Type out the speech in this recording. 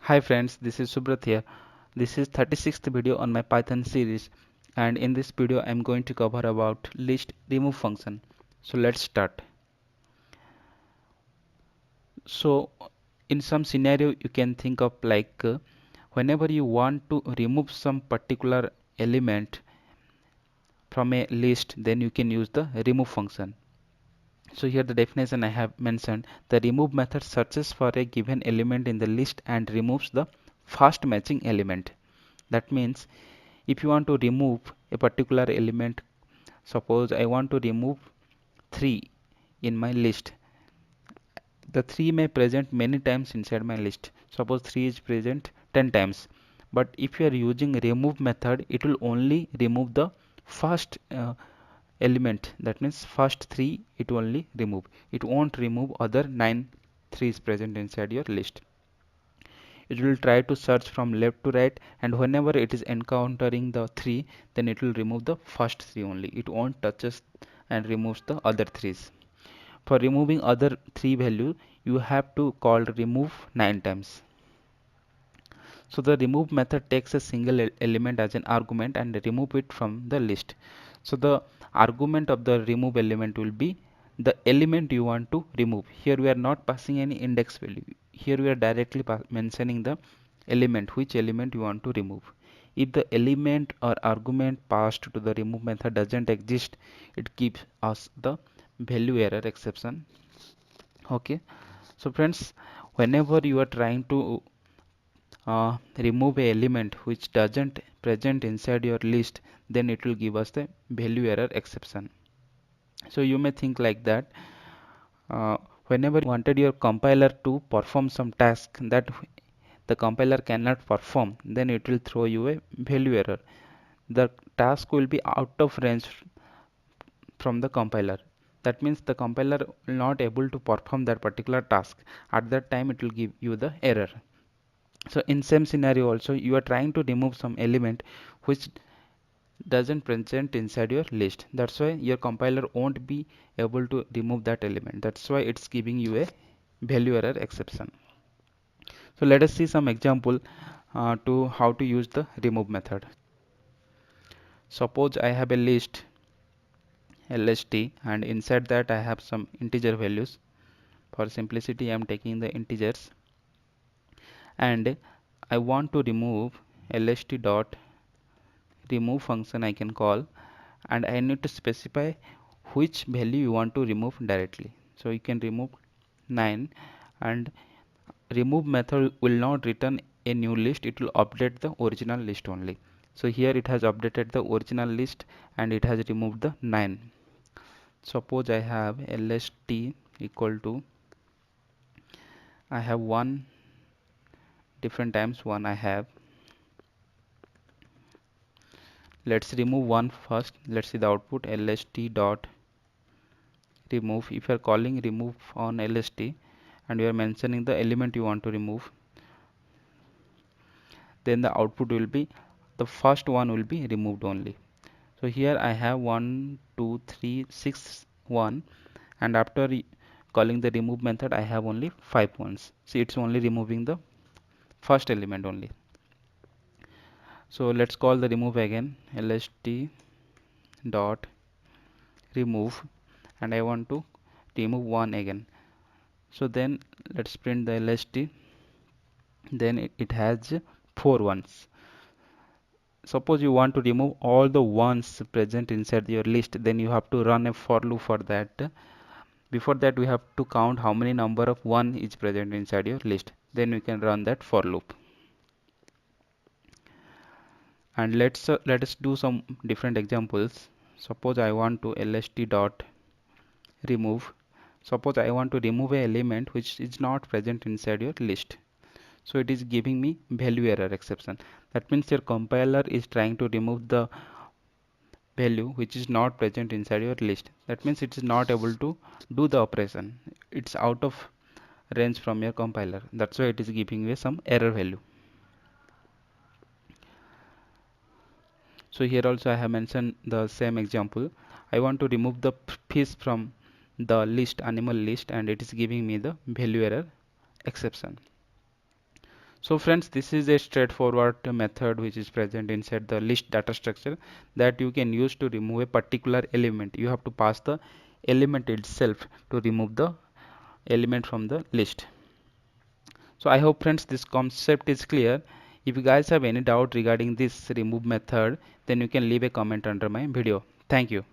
Hi friends, this is Subrat here. This is 36th video on my Python series, and in this video I'm going to cover about list remove function. So let's start. So in some scenario you can think of like whenever you want to remove some particular element from a list, then you can use the remove function. So here the definition I have mentioned: the remove method searches for a given element in the list and removes the first matching element. That means if you want to remove a particular element, suppose I want to remove 3 in my list. The 3 may present many times inside my list. Suppose 3 is present 10 times, but if you are using remove method, it will only remove the first element. That means first 3 it will only remove, it won't remove other 9 3s present inside your list. It will try to search from left to right, and whenever it is encountering the 3, then it will remove the first 3 only. It won't touches and removes the other 3s. For removing other 3 value, you have to call remove 9 times. So the remove method takes a single element as an argument and remove it from the list. So the argument of the remove element will be the element you want to remove. Here we are not passing any index value. Here we are directly mentioning the element, which element you want to remove. If the element or argument passed to the remove method doesn't exist, it gives us the value error exception. Okay, so friends, whenever you are trying to remove a element which doesn't present inside your list, then it will give us the value error exception. So you may think like that, uh, whenever you wanted your compiler to perform some task that the compiler cannot perform, then it will throw you a value error. The task will be out of range from the compiler. That means the compiler will not able to perform that particular task. At that time it will give you the error. So in same scenario also, you are trying to remove some element which doesn't present inside your list. That's why your compiler won't be able to remove that element. That's why it's giving you a value error exception. So let us see some example to how to use the remove method. Suppose I have a list lst, and inside that I have some integer values. For simplicity I am taking the integers, and I want to remove lst dot remove function I can call, and I need to specify which value you want to remove directly. So you can remove 9, and remove method will not return a new list, it will update the original list only. So here it has updated the original list and it has removed the 9. Suppose I have lst equal to, I have 1 different times 1 I have. Let's remove 1 first. Let's see the output lst dot remove. If you are calling remove on lst and you are mentioning the element you want to remove, then the output will be the first one will be removed only. So here I have 1 2 3 6 1, and after calling the remove method I have only 5 ones. See, it's only removing the first element only. So let's call the remove again, lst dot remove, and I want to remove 1 again. So then let's print the lst, then it has 4 ones. Suppose you want to remove all the ones present inside your list, then you have to run a for loop for that. Before that we have to count how many number of 1 is present inside your list, then we can run that for loop. And let us do some different examples. Suppose I want to lst dot remove. Suppose I want to remove a element which is not present inside your list, so it is giving me value error exception. That means your compiler is trying to remove the value which is not present inside your list. That means it is not able to do the operation, it's out of range from your compiler. That's why it is giving you some error value. So here also I have mentioned the same example. I want to remove the fish from the list, animal list, and it is giving me the value error exception. So friends, this is a straightforward method which is present inside the list data structure that you can use to remove a particular element. You have to pass the element itself to remove the element from the list. So I hope friends this concept is clear. If you guys have any doubt regarding this remove method, then you can leave a comment under my video. Thank you.